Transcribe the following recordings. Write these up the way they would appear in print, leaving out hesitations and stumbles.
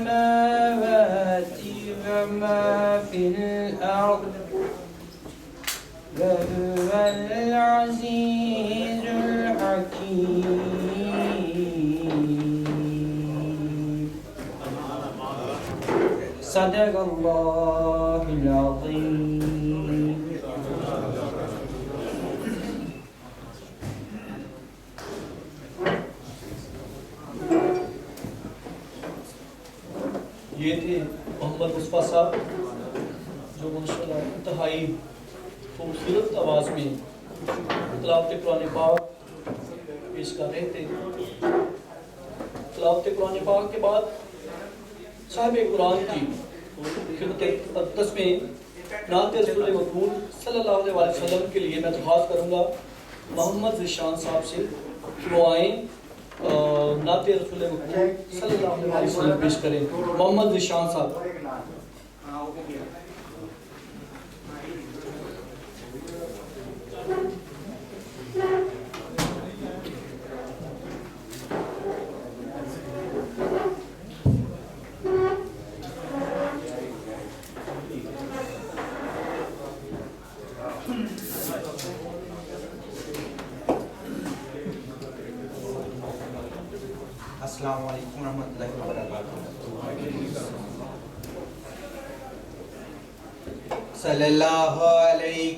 السماوات وما في الأرض وهو العزيز الحكيم صدق الله العظيم. یہ تھے محمد مصطفیٰ صاحب جو ماشاءاللہ انتہائی خوبصورت آواز میں تلاوت قرآن پاک پیش کر رہے تھے. تلاوت قرآن پاک کے بعد صاحب قرآن کی خدمت مقدس میں نعت رسول مقبول صلی اللہ علیہ وسلم کے لیے میں درخواست کروں گا محمد ذیشان صاحب سے کہ وہ آئیں نعت رسول مقبول صلی اللہ علیہ وسلم پیش کریں. محمد ذیشان صاحب. السلام علیکم ورحمۃ اللہ وبرکاتہ. صلی اللہ علیہ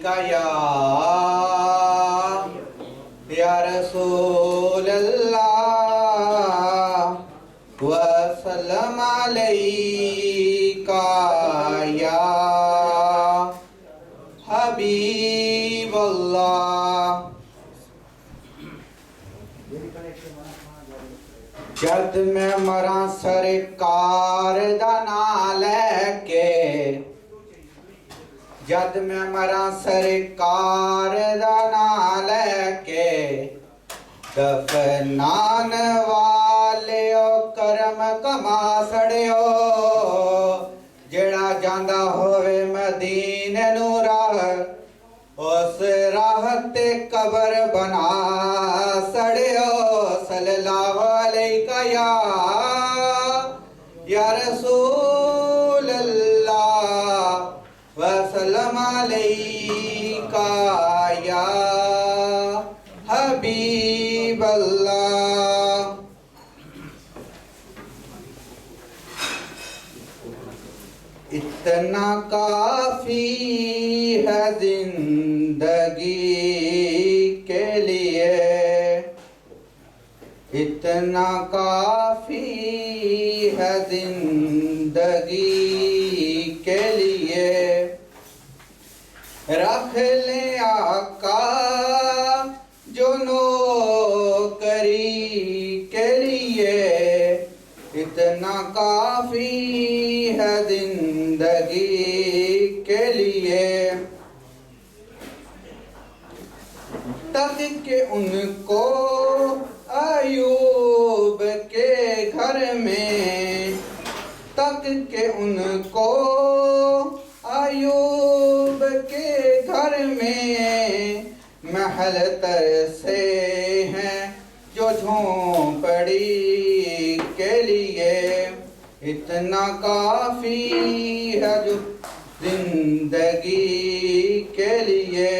یا رسول اللہ وسلم علیکہ یا حبیب اللہ. جد میں مراں سرکار دا نام لے کے جد میں مراں سرکار دا نام لے کے دفنان والیو کرم کما سڑیو جڑا جاندا ہوئے مدینے نو راہ اس راہ تے قبر بنا سڑیو. صلی اللہ علیہ یا رسول اللہ وسلم علیکہ یا حبیب اللہ. اتنا کافی ہے زندگی کے لیے اتنا کافی ہے زندگی کے لیے رکھ لیں آقا جو نوکری کے لیے اتنا کافی ہے زندگی کے لیے تک کہ ان کو ایوب کے گھر میں تک کہ ان کو ایوب کے گھر میں محل ترسے ہیں جو جھونپڑی کے لیے اتنا کافی ہے جو زندگی کے لیے.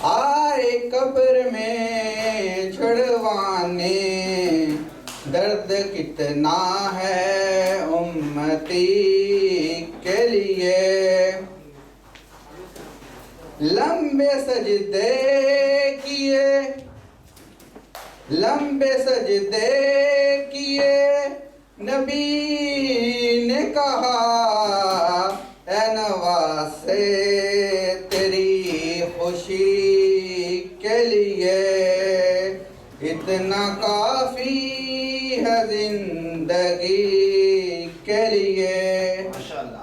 آئے قبر میں چھڑوانے درد کتنا ہے امتی کے لیے لمبے سجدے کیے نبی نے کہا اے نواسے تیری خوشی کے لیے اتنا کافی ہے زندگی کے لیے. ماشاءاللہ.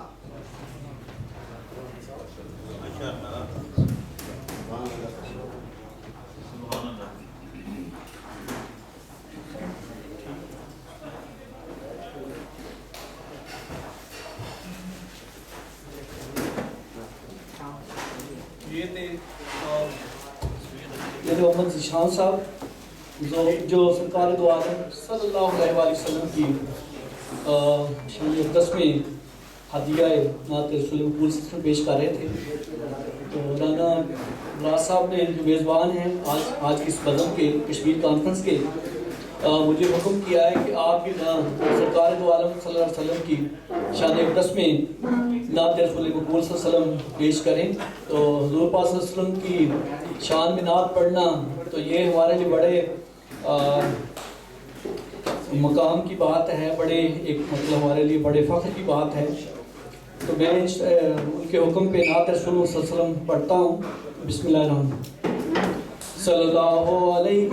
یہ تھے محمد ذیشان صاحب جو سرکار دو عالم صلی اللہ علیہ وآلہ وسلم کی شان 10 میں ہدیہ نعت رسول مقبول صلی اللہ علیہ وسلم پیش کر رہے تھے. تو مولانا راز صاحب نے جو میزبان ہیں آج کی اس بزم کے کشمیر کانفرنس کے مجھے حکم کیا ہے کہ آپ بھی سرکار دو عالم صلی اللہ علیہ وسلم کی شان 10 میں نعت رسول مقبول صلی اللہ علیہ وسلم پیش کریں. تو حضور پاک صلی اللہ علیہ وسلم کی شان میں نعت پڑھنا تو یہ ہمارے لیے بڑے مقام کی بات ہے, بڑے ایک مطلب ہمارے لیے بڑے فخر کی بات ہے. تو میں ان کے حکم پہ نعت رسول صلی اللہ علیہ وسلم پڑھتا ہوں. بسم اللہ الرحمن الرحیم. صلی اللہ علیہ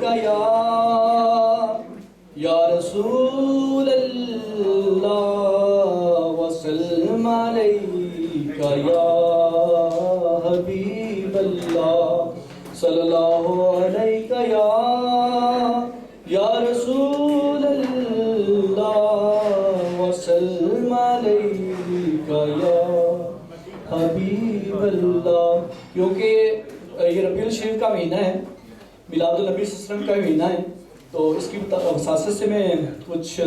یا رسول اللہ وسلم علیہ یا حبیب اللہ. صلی اللہ علیہ یا رسول اللہ وسلم علیہ یا حبیب اللہ. کیونکہ یہ ربیع الشریف کا مہینہ ہے, میلاد النبی صلی اللہ علیہ وسلم کا مہینہ ہے, تو اس کی وساطت سے میں کچھ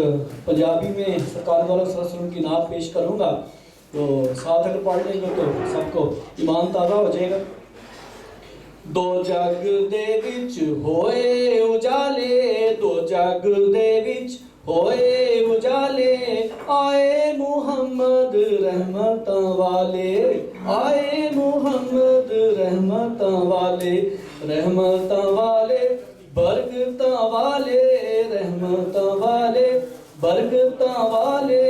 پنجابی میں سرکار دو عالم صلی اللہ علیہ وسلم کی نعت پیش کروں گا. تو ساتھ اگر پڑھ لیں گے تو سب کو ایمان تازہ ہو جائے گا. دو جگ دے وچ ہوئے اجالے, دو جگ دے وچ ہوئے اجالے, آئے محمد رحمتاں والے, آئے محمد رحمتاں والے, رحمتاں والے برکتاں والے, رحمتاں والے برکتاں والے,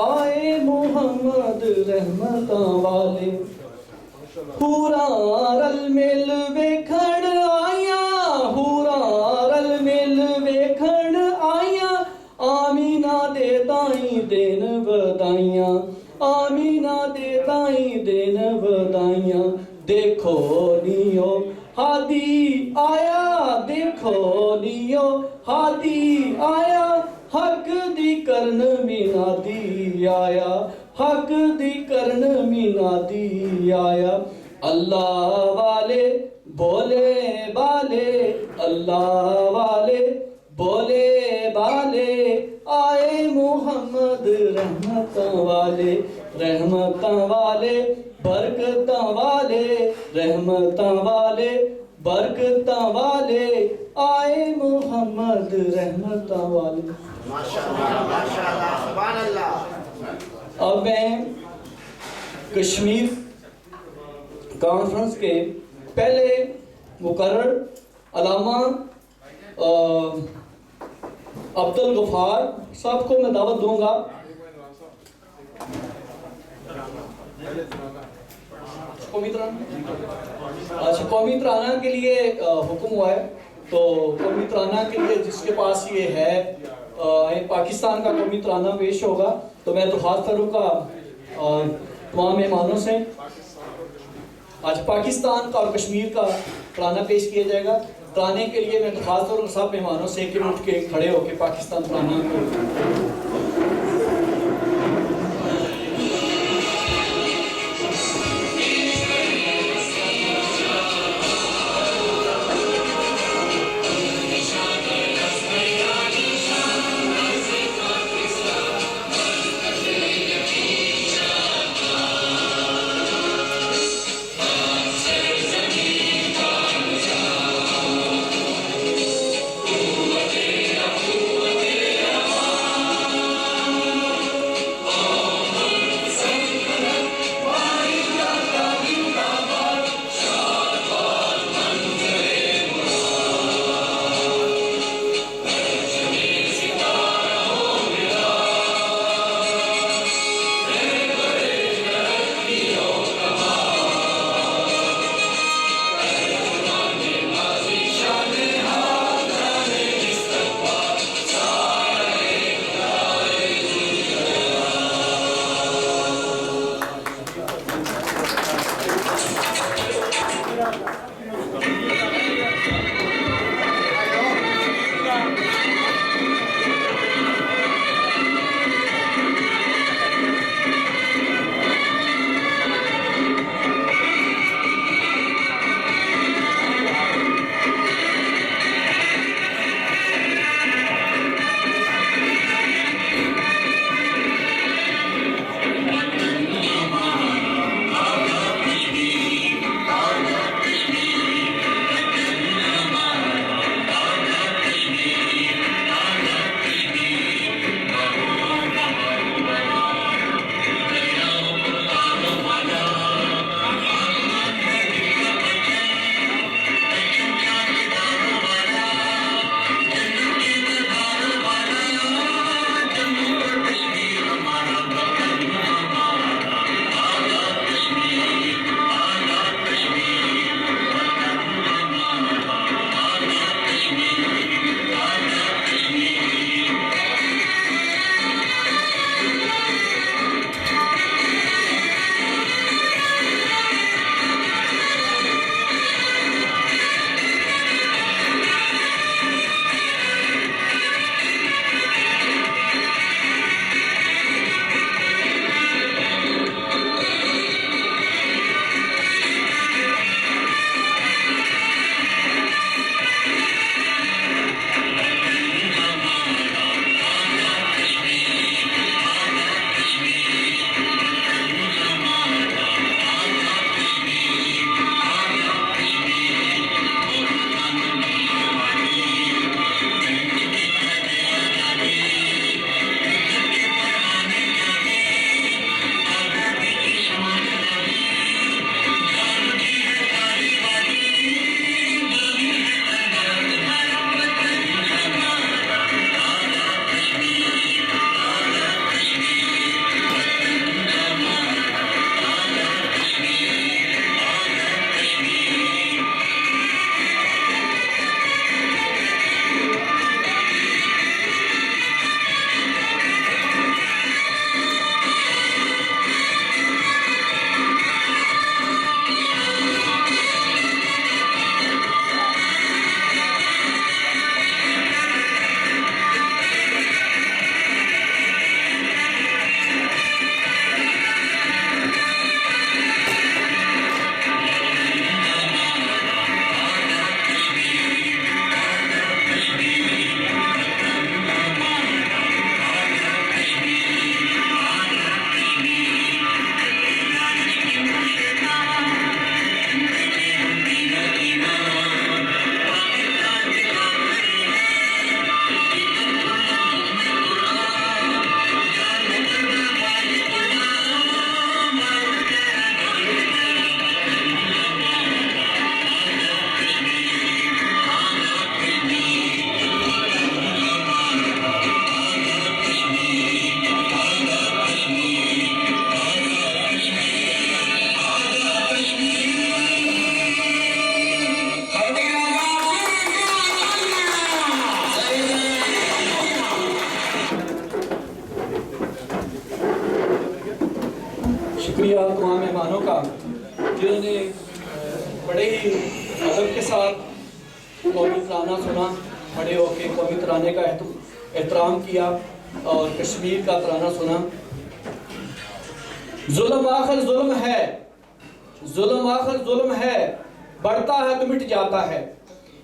آئے محمد رحمتاں والے. پورا رل مل ویکھن آیاں, پورا رل مل ویکھن آیاں, آمینہ دے تائیں دین ودائیاں, آمینہ دے تائیں دین ودائیاں. دیکھو نیو ہادی آیا, دیکھو نیو ہادی آیا, حق دی کرن مینادی آیا, حق دی کرن مینادی آیا. اللہ والے بولے بالے, اللہ والے بولے بالے, آئے محمد رحمتاں والے, رحمتاں والے برکتاں والے, رحمتاں والے برکتاں والے, آئے محمد رحمتاں والے. ماشاءاللہ سبحان اللہ. اب میں کشمیر کانفرنس کے پہلے مقرر علامہ عبدالغفار صاحب کو میں دعوت دوں گا. قومی ترانہ کے لیے حکم ہوا ہے, تو قومی ترانہ کے لیے جس کے پاس یہ ہے پاکستان کا قومی ترانہ پیش ہوگا. تو میں درخواست کروں گا تمام مہمانوں سے, آج پاکستان کا اور کشمیر کا ترانہ پیش کیا جائے گا. ترانے کے لیے میں درخواست کروں گا سب مہمانوں سے کہ اٹھ کے کھڑے ہو کے پاکستان ترانہ کو شکریہ تمام مہمانوں کا جنہوں نے بڑے ہی ادب کے ساتھ قومی ترانہ سنا، بڑے ہو کے قومی ترانے کا احترام کیا اور کشمیر کا ترانہ سنا۔ ظلم آخر ظلم ہے، ظلم آخر ظلم ہے، بڑھتا ہے تو مٹ جاتا ہے۔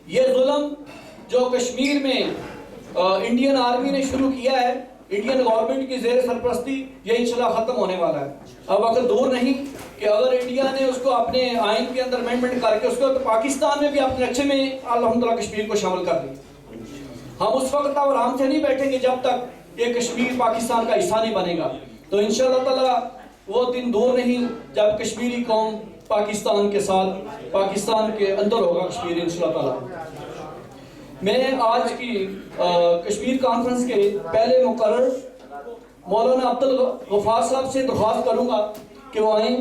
یہ ظلم جو کشمیر میں انڈین آرمی نے شروع کیا ہے، انڈین گورنمنٹ کی زیر سرپرستی، یہ انشاءاللہ ختم ہونے والا ہے۔ اب وقت دور نہیں کہ اگر انڈیا نے اس کو اپنے آئین کے اندر امینڈمنٹ کر کے اس کو تو پاکستان میں بھی اپنے نقشے میں الحمدللہ کشمیر کو شامل کر دیا۔ ہم اس وقت اور آرام سے نہیں بیٹھیں گے جب تک یہ کشمیر پاکستان کا حصہ نہیں بنے گا۔ تو انشاءاللہ تعالیٰ وہ دن دور نہیں جب کشمیری قوم پاکستان کے ساتھ، پاکستان کے اندر ہوگا کشمیر انشاءاللہ تعالیٰ۔ میں آج کی کشمیر کانفرنس کے پہلے مقرر مولانا عبدالغفار صاحب سے درخواست کروں گا کہ وہ آئیں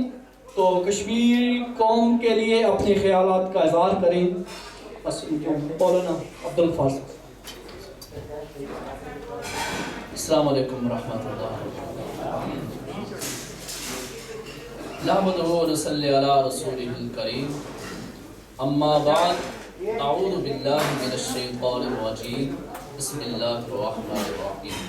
تو کشمیر قوم کے لیے اپنے خیالات کا اظہار کریں۔ مولانا عبدالغفار صاحب۔ السلام علیکم ورحمۃ اللہ نحمدہ ونصلی علی رسولہ الکریم، اما بعد، اعوذ باللہ من الشیطان الرجیم، بسم اللہ الرحمن الرحیم۔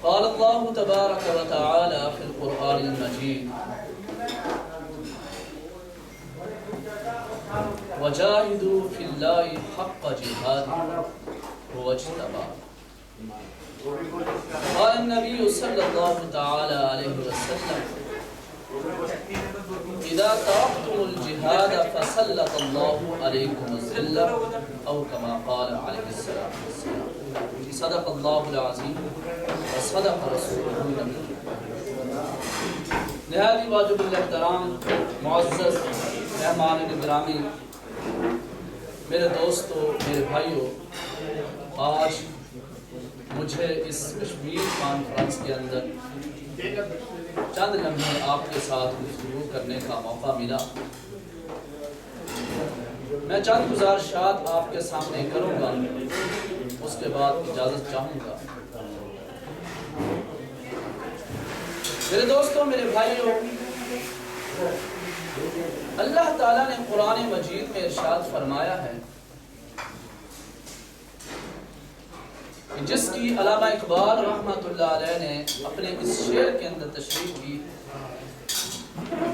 قال اللہ تبارک و تعالی فی القرآن المجید، وجاہدوا فی اللہ حق جہادہ هو اجتباکم۔ قال النبی صلی اللہ تعالی علیہ وسلم، اذا ترکتم الجہاد فسلط اللہ علیکم الذل، او کما قال علیہ الصلاۃ والسلام۔ صدق اللہ العظیم وصدق رسولہ النبی۔ نہایت واجب الاحترام معزز مہمان گرامی، میرے دوستو، میرے بھائیو، آج مجھے اس کشمیر کانفرنس کے اندر چند لمحے آپ کے ساتھ گفتگو کرنے کا موقع ملا۔ میں چند گزارشات آپ کے سامنے کروں گا، اس کے بعد اجازت چاہوں گا۔ میرے دوستوں، میرے بھائیو، اللہ تعالیٰ نے قرآن مجید میں ارشاد فرمایا ہے، جس کی علامہ اقبال رحمۃ اللہ علیہ نے اپنے اس شعر کے اندر تشریح کی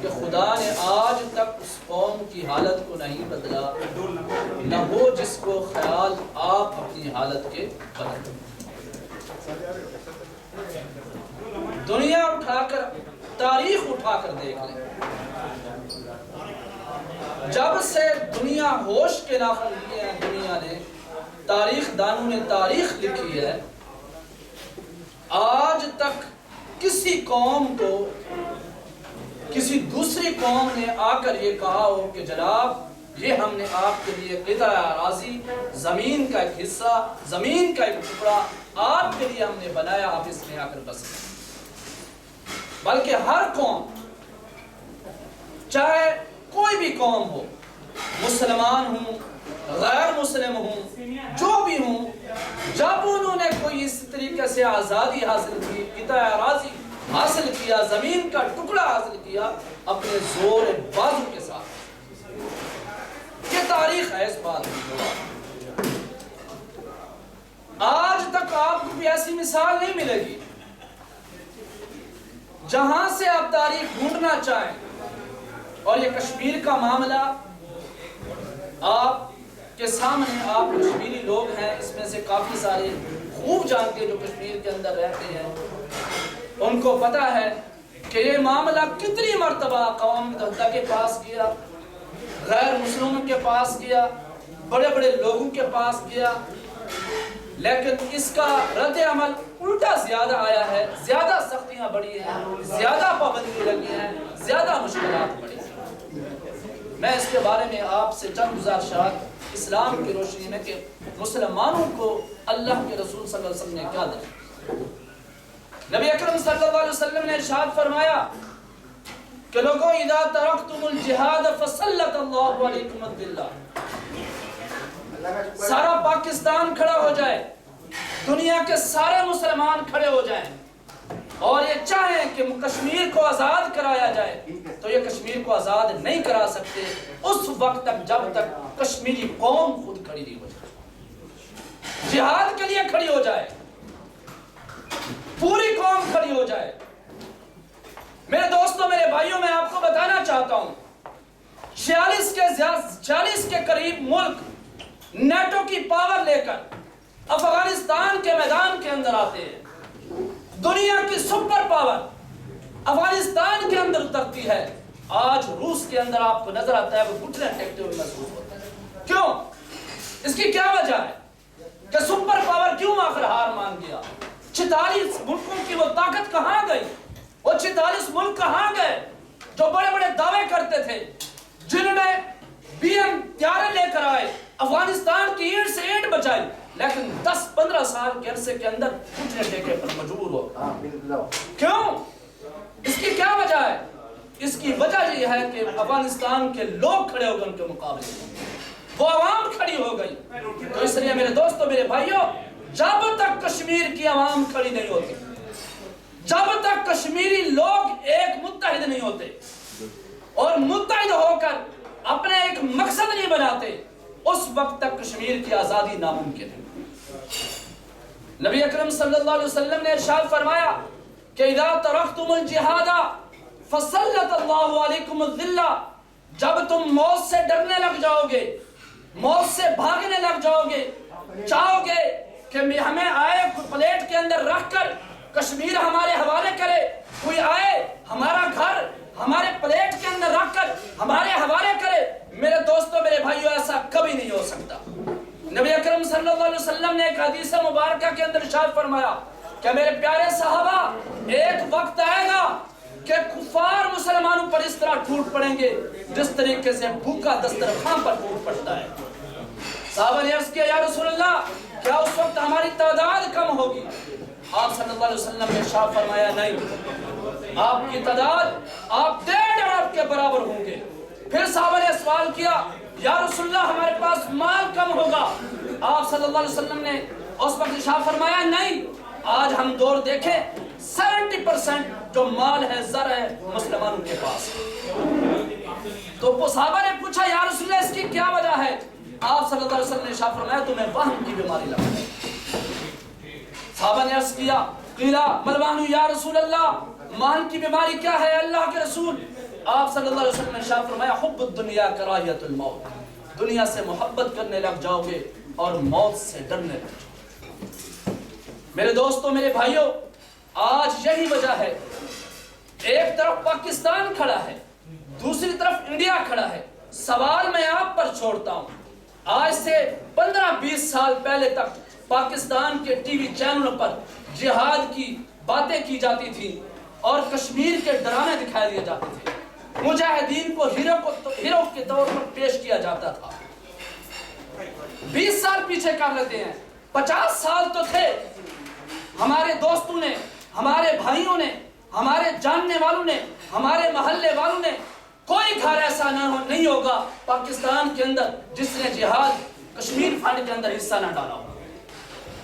کہ خدا نے آج تک اس قوم کی حالت کو نہیں بدلا، نہ ہو جس کو خیال آپ اپنی حالت کے بدل۔ دنیا اٹھا کر، تاریخ اٹھا کر دیکھ لیں، جب سے دنیا ہوش کے ناخن لیے ہیں، دنیا نے، تاریخ دانوں نے تاریخ لکھی ہے، آج تک کسی قوم کو کسی دوسری قوم نے آ کر یہ کہا ہو کہ جناب یہ ہم نے آپ کے لیے قطع اراضی، زمین کا ایک حصہ، زمین کا ایک ٹکڑا آپ کے لیے ہم نے بنایا، آپ اس میں آ کر بس گئے۔ بلکہ ہر قوم، چاہے کوئی بھی قوم ہو، مسلمان ہوں، غیر مسلم ہوں، جو بھی ہوں، جب انہوں نے کوئی اس طریقے سے آزادی حاصل کی، قطع اراضی حاصل کیا، زمین کا ٹکڑا حاصل کیا، اپنے زور بازو کے ساتھ۔ یہ تاریخ ہے، اس بات کی۔ آج تک آپ کو بھی ایسی مثال نہیں ملے گی۔ جہاں سے آپ تاریخ ڈھونڈنا چاہیں، اور یہ کشمیر کا معاملہ آپ کے سامنے، آپ کشمیری لوگ ہیں، اس میں سے کافی سارے خوب جانتے ہیں جو کشمیر کے اندر رہتے ہیں، ان کو پتا ہے کہ یہ معاملہ کتنی مرتبہ اقوام متحدہ کے پاس گیا، غیر مسلموں کے پاس گیا، بڑے بڑے لوگوں کے پاس گیا، لیکن اس کا رد عمل الٹا زیادہ آیا ہے، زیادہ سختیاں بڑھی ہیں، زیادہ پابندی لگی ہیں، زیادہ مشکلات بڑھی ہیں۔ میں اس کے بارے میں آپ سے چند گزارشات اسلام کی روشنی میں کہ مسلمانوں کو اللہ کے رسول صلی اللہ علیہ وسلم نے کیا دیا۔ نبی اکرم صلی اللہ علیہ وسلم نے ارشاد فرمایا کہ لوگوں، اذا ترکتم الجہاد فسلط اللہ علیکم الذلہ، سارا پاکستان کھڑا ہو جائے، دنیا کے سارے مسلمان کھڑے ہو جائیں اور یہ چاہیں کہ کشمیر کو آزاد کرایا جائے تو یہ کشمیر کو آزاد نہیں کرا سکتے اس وقت تک جب تک کشمیری قوم خود کھڑی نہیں ہو جائے، جہاد کے لیے کھڑی ہو جائے، پوری قوم کھڑی ہو جائے۔ میرے دوستوں، میرے بھائیوں، میں آپ کو بتانا چاہتا ہوں 46 کے قریب ملک نیٹو کی پاور لے کر افغانستان کے میدان کے اندر آتے ہیں، دنیا کی سپر پاور افغانستان کے اندر اترتی ہے۔ آج روس کے اندر آپ کو نظر آتا ہے وہ گھٹنے ٹیکتے ہوئے محسوس ہوتا ہے۔ کیوں؟ اس کی کیا وجہ ہے کہ سپر پاور کیوں آخر ہار مان گیا؟ 46 ملکوں کی وہ طاقت کہاں گئی؟ وہ 46 ملک کہاں گئے جو بڑے بڑے دعوے کرتے تھے، جنہوں نے BM طیارے لے کر آئے، افغانستان کی اینٹ سے اینٹ بچائی، لیکن 10-15 سال کے عرصے کے اندر گھٹنے ٹیکے پر مجبور ہو۔ کیوں؟ اس کی کیا وجہ ہے؟ اس کی وجہ یہ ہے کہ افغانستان کے لوگ کھڑے ہو گئے ان کے مقابلے میں، وہ عوام کھڑی ہو گئی۔ تو اس لیے میرے دوستوں، میرے بھائیوں، جب تک کشمیر کی عوام کھڑی نہیں ہوتی، جب تک کشمیری لوگ ایک متحد نہیں ہوتے اور متحد ہو کر اپنے ایک مقصد نہیں بناتے، اس وقت تک کشمیر کی آزادی ناممکن ہے۔ نبی اکرم صلی اللہ علیہ وسلم نے ارشاد فرمایا کہ اذا ترکتم الجہاد فسلط اللہ علیکم الذلہ، جب تم موت سے ڈرنے لگ جاؤ گے، موت سے بھاگنے لگ جاؤ گے، چاہو گے کہ ہمیں آئے پلیٹ کے اندر رکھ کر کشمیر ہمارے حوالے کرے، کوئی آئے ہمارا گھر ہمارے پلیٹ کے اندر رکھ کر ہمارے حوالے کرے، میرے دوستوں، میرے بھائیوں، ایسا کبھی نہیں ہو سکتا۔ نبی اکرم صلی اللہ علیہ وسلم نے ایک حدیث مبارکہ کے اندر ارشاد فرمایا کہ میرے پیارے صحابہ، ایک وقت آئے گا کہ کفار مسلمانوں پر اس طرح ٹوٹ پڑیں گے جس طریقے سے بھوکا دسترخوان پر ٹوٹ پڑتا ہے۔ صحابہ نے عرض کیا، یا رسول اللہ، کیا اس وقت ہماری تعداد کم ہوگی؟ آپ صلی اللہ علیہ وسلم نے ارشاد فرمایا، نہیں، آپ کی تعداد آپ 1.5 ارب کے برابر ہوں گے۔ پھر صحابہ نے سوال کیا، یا رسول اللہ، ہمارے پاس مال کم ہوگا؟ آپ صلی اللہ علیہ وسلم نے اس وقت ارشاد فرمایا، نہیں، آج ہم دور دیکھیں 70% جو مال ہے، زر ہے، مسلمانوں کے پاس۔ تو وہ صحابہ نے پوچھا، یا رسول اللہ، اس کی کیا وجہ ہے؟ آپ صلی اللہ علیہ وسلم نے ارشاد فرمایا، تمہیں وہم کی بیماری لگ گئی۔ صحابہ نے عرض کیا، قیلا ملوان یا رسول اللہ، مان کی بیماری کیا ہے اللہ کے رسول؟ آپ صلی اللہ علیہ وسلم نے ارشاد فرمایا، حب الدنیا کراہیت الموت، دنیا سے محبت کرنے لگ جاؤ گے اور موت سے ڈرنے لگ جاؤ گے۔ میرے دوستوں، میرے بھائیوں، آج یہی وجہ ہے، ایک طرف پاکستان کھڑا ہے، دوسری طرف انڈیا کھڑا ہے۔ سوال میں آپ پر چھوڑتا ہوں، آج سے 15-20 سال پہلے تک پاکستان کے ٹی وی چینلوں پر جہاد کی باتیں کی جاتی تھی اور کشمیر کے ڈرامے دکھائے دیے جاتے تھے، مجاہدین کو ہیرو کے طور پر پیش کیا جاتا تھا۔ 20 سال پیچھے کر لیتے ہیں، 50 سال تو تھے، ہمارے دوستوں نے، ہمارے بھائیوں نے، ہمارے جاننے والوں نے، ہمارے محلے والوں نے، کوئی گھر ایسا نہیں ہوگا پاکستان کے اندر جس نے جہاد کشمیر فنڈ کے اندر حصہ نہ ڈالا ہوگا۔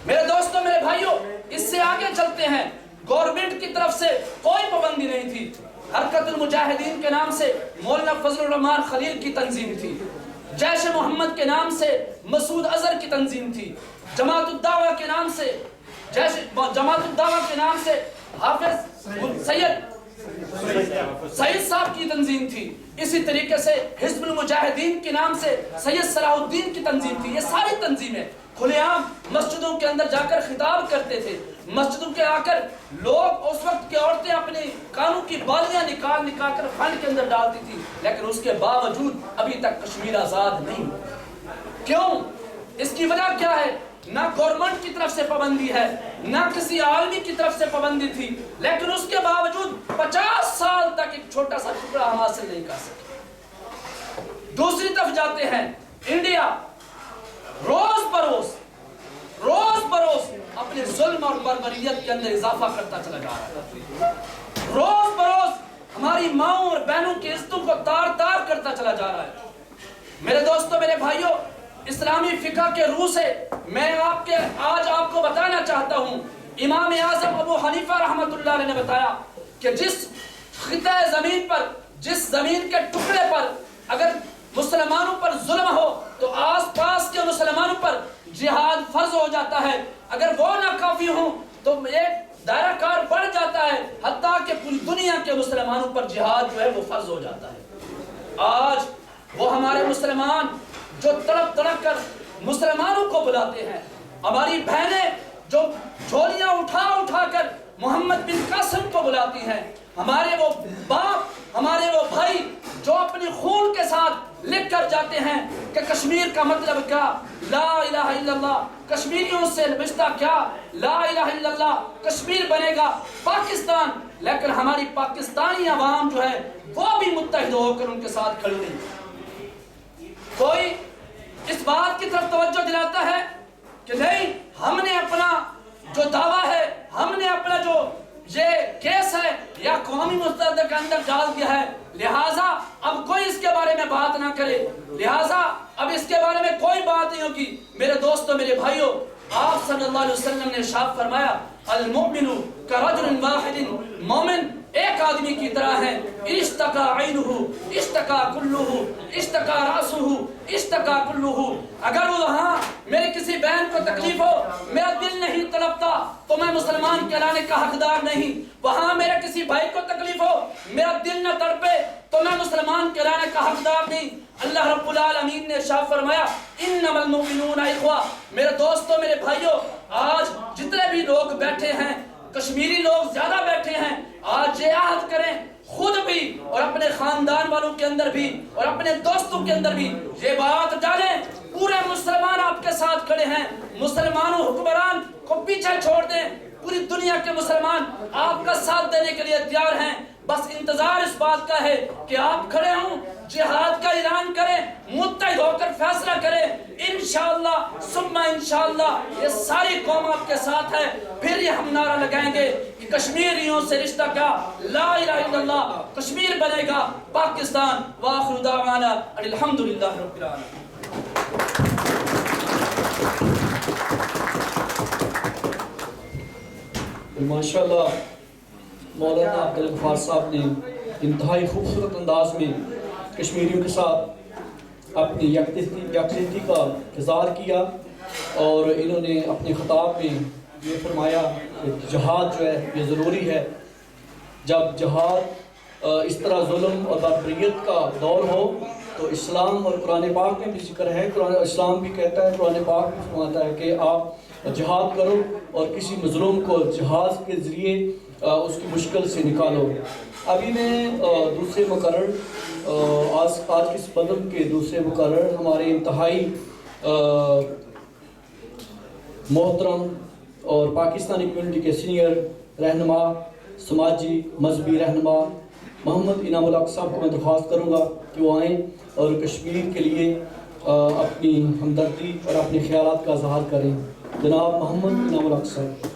میرے دوستوں، میرے بھائیوں، اس سے آگے چلتے ہیں، گورنمنٹ کی طرف سے کوئی پابندی نہیں تھی۔ حرکت المجاہدین کے نام سے مولانا فضل الرحمان خلیل کی تنظیم تھی، جیش محمد کے نام سے مسعود اظہر کی تنظیم تھی، جماعت الدعوہ کے نام سے حافظ سید صاحب کی تنظیم تھی، اسی طریقے سے حزب المجاہدین کے نام سے سید صلاح الدین کی تنظیم تھی۔ یہ ساری تنظیمیں کھلے عام مسجدوں کے اندر جا کر خطاب کرتے تھے، مسجدوں کے آ کر لوگ، اس وقت کی عورتیں اپنی کانوں کی بالیاں نکال کر فنڈ کے اندر ڈالتی تھی، لیکن اس کے باوجود ابھی تک کشمیر آزاد نہیں ہوا۔ کیوں؟ اس کی وجہ کیا ہے؟ نہ گورنمنٹ کی طرف سے پابندی ہے، نہ کسی عالمی کی طرف سے پابندی تھی، لیکن اس کے باوجود 50 سال تک ایک چھوٹا سا ٹکڑا ہم حاصل نہیں کر سکے۔ دوسری طرف جاتے ہیں، انڈیا روز بروز اپنے ظلم اور بربریت کے اندر اضافہ کرتا چلا جا رہا ہے، روز بروز ہماری ماؤں اور بہنوں کی عزتوں کو تار تار کرتا چلا جا رہا ہے۔ میرے دوستوں، میرے بھائیوں، اسلامی فقہ کے روح سے میں آج آپ کو بتانا چاہتا ہوں، امام اعظم ابو حنیفہ رحمۃ اللہ علیہ نے بتایا کہ جس خطہ زمین پر، جس زمین کے ٹکڑے پر اگر مسلمانوں پر ظلم ہو تو آس پاس کے مسلمانوں پر جہاد فرض ہو جاتا ہے، اگر وہ ناکافی ہوں تو ایک دائرہ کار بڑھ جاتا ہے، حتیٰ کہ پوری دنیا کے مسلمانوں پر جہاد جو ہے وہ فرض ہو جاتا ہے۔ آج وہ ہمارے مسلمان جو تڑپ تڑپ کر مسلمانوں کو بلاتے ہیں، ہماری بہنیں جو جھولیاں اٹھا اٹھا کر محمد بن قاسم کو بلاتی ہیں، ہمارے وہ باپ، ہمارے وہ بھائی جو اپنی خون کے ساتھ لکھ کر جاتے ہیں کہ کشمیر کا مطلب کیا، لا الہ الا اللہ، کشمیریوں سے رشتہ کیا، لا الہ الا اللہ، کشمیر بنے گا پاکستان، لیکن ہماری پاکستانی عوام جو ہے وہ بھی متحد ہو کر ان کے ساتھ کھڑی نہیں۔ کوئی اس بات کی طرف توجہ دلاتا ہے کہ نہیں، ہم نے اپنا جو دعویٰ ہے، ہم نے اپنا جو یہ کیس ہے یا قومی متحدہ کے اندر ڈال دیا ہے، لہٰذا اب کوئی اس کے بارے میں بات نہ کرے، لہٰذا اب اس کے بارے میں کوئی بات نہیں ہوگی۔ میرے دوستو، میرے بھائیو، آپ صلی اللہ علیہ وسلم نے ارشاد فرمایا، المؤمن کرجل واحد، مومن ایک آدمی کی طرح ہے، اشتکا عینہ اشتکا کلہ اشتکا راسہ اشتکا کلہ۔ اگر وہاں میرے کسی بہن کو تکلیف ہو، میرا دل نہیں تڑپتا تو میں مسلمان کہلانے کا حقدار نہیں۔ وہاں میرے کسی بھائی کو تکلیف ہو، میرا دل نہ تڑپے تو میں مسلمان کہلانے کا حقدار نہیں۔ اللہ رب العالمین نے ارشاد فرمایا، انما المؤمنون اخوہ۔ میرے دوستو، میرے بھائیو، آج جتنے بھی لوگ بیٹھے ہیں، کشمیری لوگ زیادہ بیٹھے ہیں، آج یہ عہد کریں خود بھی اور اپنے خاندان والوں کے اندر بھی اور اپنے دوستوں کے اندر بھی یہ بات ڈالیں، پورے مسلمان آپ کے ساتھ کھڑے ہیں، مسلمانوں حکمران کو پیچھے چھوڑ دیں، پوری دنیا کے مسلمان آپ کا ساتھ دینے کے لیے تیار ہیں، بس انتظار اس بات کا ہے کہ آپ کھڑے ہوں، جہاد کا اعلان کریں، متحد ہو کر فیصلہ کریں، انشاءاللہ ثم انشاءاللہ یہ ساری قوم آپ کے ساتھ ہے۔ پھر یہ ہم نعرہ لگائیں گے کہ کشمیریوں سے رشتہ کیا، لا الہ الا اللہ، کشمیر بنے گا پاکستان۔ وآخر دعوانا الحمدللہ رب العالمین۔ ماشاءاللہ مولانا عبدالغفار صاحب نے انتہائی خوبصورت انداز میں کشمیریوں کے ساتھ اپنی یکجہتی کا اظہار کیا، اور انہوں نے اپنے خطاب میں یہ فرمایا کہ جہاد جو ہے یہ ضروری ہے۔ جب جہاد اس طرح ظلم اور بربریت کا دور ہو تو اسلام اور قرآن پاک میں بھی ذکر ہے، قرآن اسلام بھی کہتا ہے، قرآن پاک بھی فرماتا ہے کہ آپ جہاد کرو اور کسی مظلوم کو جہاد کے ذریعے اس کی مشکل سے نکالو۔ ابھی میں دوسرے مقرر آج کے اس بدم کے دوسرے مقرر ہمارے انتہائی محترم اور پاکستانی کمیونٹی کے سینئر رہنما، سماجی مذہبی رہنما محمد انعام الحق صاحب کو میں درخواست کروں گا کہ وہ آئیں اور کشمیر کے لیے اپنی ہمدردی اور اپنے خیالات کا اظہار کریں۔ جناب محمد انعام الحق صاحب۔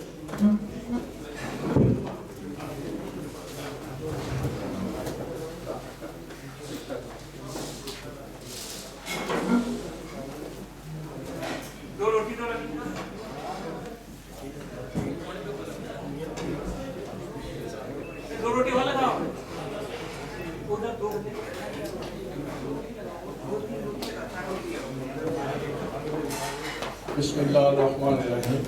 بسم اللہ الرحمن الرحیم۔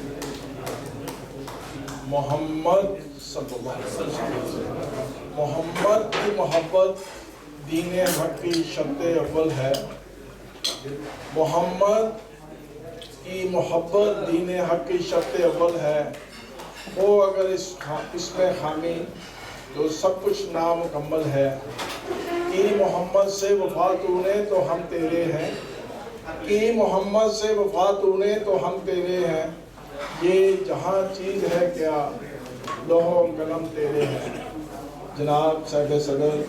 محمد صلی اللہ علیہ وسلم، محمد کی محبت دین حق کی شرط اول ہے۔ محمد کی محبت دین حق کی شرط اول ہے۔ وہ اگر اس میں خامی تو سب کچھ نامکمل ہے۔ کہ محمد سے وفا تو نے تو ہم تیرے ہیں، کہ محمد سے وفا تو نے تو ہم تیرے ہیں، یہ جہاں چیز ہے کیا لوح و قلم تیرے ہیں۔ جناب صاحب صدر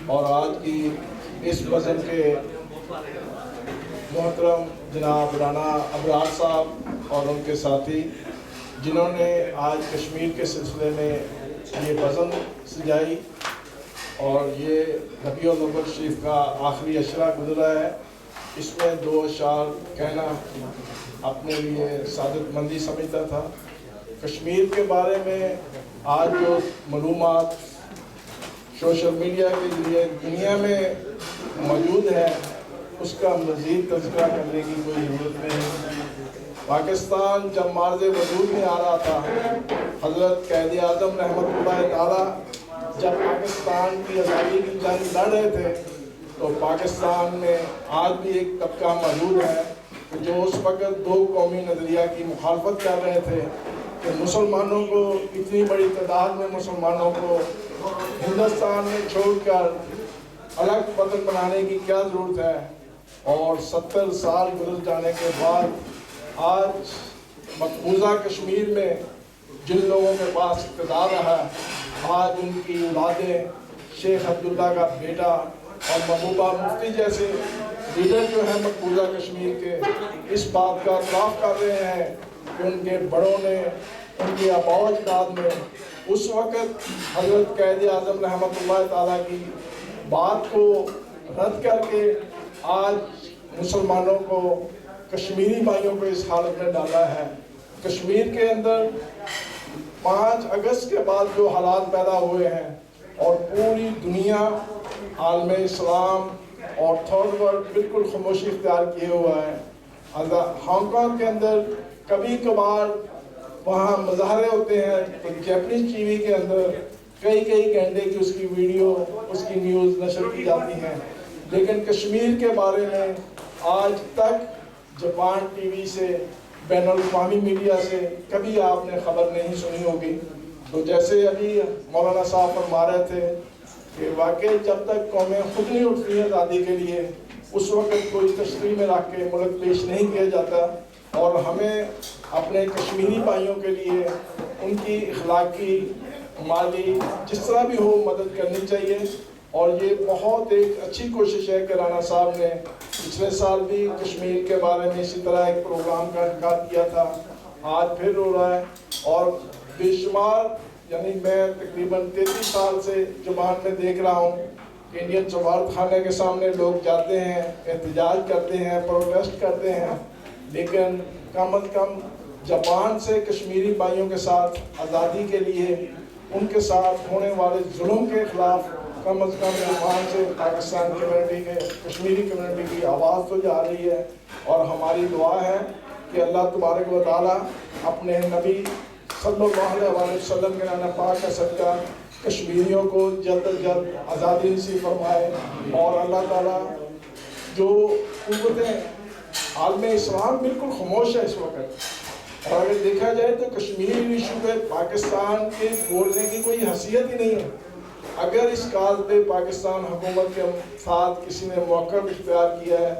اور آج کی اس بزم کے محترم جناب رانا ابرار صاحب اور ان کے ساتھی جنہوں نے آج کشمیر کے سلسلے میں یہ بزم سجائی، اور یہ ربیع الاول شریف کا آخری اشرہ گزرا ہے، اس میں 2 اشعار کہنا اپنے لیے سعادت مندی سمجھتا تھا۔ کشمیر کے بارے میں آج جو معلومات سوشل میڈیا کے ذریعے دنیا میں موجود ہے اس کا مزید تذکرہ کرنے کی کوئی ضرورت نہیں۔ پاکستان جب معرض وجود میں آ رہا تھا، حضرت قائد اعظم رحمۃ اللہ تعالی جب پاکستان کی آزادی کی جنگ لڑ رہے تھے تو پاکستان میں آج بھی ایک طبقہ موجود ہے جو اس وقت 2 قومی نظریہ کی مخالفت کر رہے تھے کہ مسلمانوں کو، اتنی بڑی تعداد میں مسلمانوں کو ہندوستان میں چھوڑ کر الگ وطن بنانے کی کیا ضرورت ہے۔ اور 70 سال گزر جانے کے بعد آج مقبوضہ کشمیر میں جن لوگوں کے پاس اقتدار رہا ہے، آج ان کی اولادیں، شیخ عبداللہ کا بیٹا اور محبوبہ مفتی جیسے لیڈر جو ہیں مقبوضہ کشمیر کے، اس بات کا اعتراف کر رہے ہیں کہ ان کے بڑوں نے، ان کے آباء و اجداد نے اس وقت حضرت قائد اعظم رحمۃ اللہ تعالیٰ کی بات کو رد کر کے آج مسلمانوں کو، کشمیری بھائیوں کو اس حالت میں ڈالا ہے۔ کشمیر کے اندر 5 اگست کے بعد جو حالات پیدا ہوئے ہیں اور پوری دنیا، عالم اسلام اور تھرڈ ورلڈ بالکل خاموشی اختیار کیے ہوا ہے۔ ہانگ کانگ کے اندر کبھی کبھار وہاں مظاہرے ہوتے ہیں تو جیپنیز ٹی وی کے اندر کئی گھنٹے کی اس کی ویڈیو، اس کی نیوز نشر کی جاتی ہیں، لیکن کشمیر کے بارے میں آج تک جاپان ٹی وی سے، بین الاقوامی میڈیا سے کبھی آپ نے خبر نہیں سنی ہوگی۔ تو جیسے ابھی مولانا صاحب فرما رہے تھے کہ واقعی جب تک قومیں خود نہیں اٹھتی ہیں آزادی کے لیے، اس وقت کوئی تشریح میں رکھ کے ملک پیش نہیں کیا جاتا، اور ہمیں اپنے کشمیری بھائیوں کے لیے ان کی اخلاقی، مالی، جس طرح بھی ہو مدد کرنی چاہیے۔ اور یہ بہت ایک اچھی کوشش ہے کہ رانا صاحب نے پچھلے سال بھی کشمیر کے بارے میں اسی طرح ایک پروگرام کا انعقاد کیا تھا، آج پھر ہو رہا ہے۔ اور بے شمار، یعنی میں تقریباً 33 سال سے زبان میں دیکھ رہا ہوں کہ انڈین سفارت خانے کے سامنے لوگ جاتے ہیں، احتجاج کرتے ہیں، پروٹیسٹ کرتے ہیں، لیکن کم از کم جاپان سے کشمیری بھائیوں کے ساتھ آزادی کے لیے، ان کے ساتھ ہونے والے ظلم کے خلاف کم از کم جاپان سے پاکستان کمیونٹی کے، کشمیری کمیونٹی کی آواز تو جا رہی ہے۔ اور ہماری دعا ہے کہ اللہ تبارک و تعالیٰ اپنے نبی صلی اللہ علیہ وسلم کے نام پاک کا صدقہ کشمیریوں کو جلد از جلد آزادی نصیب فرمائے، اور اللہ تعالیٰ جو قوتیں، عالم اسلام بالکل خاموش ہے اس وقت، اور اگر دیکھا جائے تو کشمیر ایشو پہ پاکستان کے بولنے کی کوئی حیثیت ہی نہیں ہے۔ اگر اس کال پہ پاکستان حکومت کے ساتھ کسی نے موقف اختیار کیا ہے،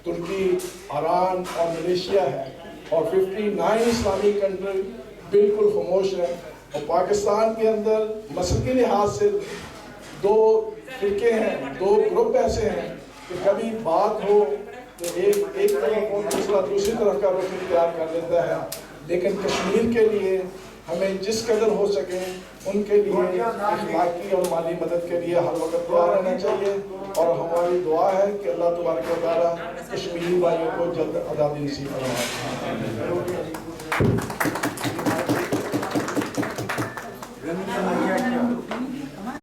ترکی، ایران اور ملیشیا ہے، اور 59 اسلامی کنٹری بالکل خاموش ہے، اور پاکستان کے اندر مسلکی لحاظ سے 2 فرقے ہیں، 2 گروپ ایسے ہیں کہ کبھی بات ہو تو ایک طرف اور دوسری طرف کا رخ اختیار کر لیتا ہے۔ لیکن کشمیر کے لیے ہمیں جس قدر ہو سکے ان کے لیے اخلاقی اور مالی مدد کے لیے ہر وقت تیار رہنا چاہیے، اور ہماری دعا ہے کہ اللہ تبارک و تعالیٰ کشمیری بھائیوں کو جلد آزادی نصیب فرمائے۔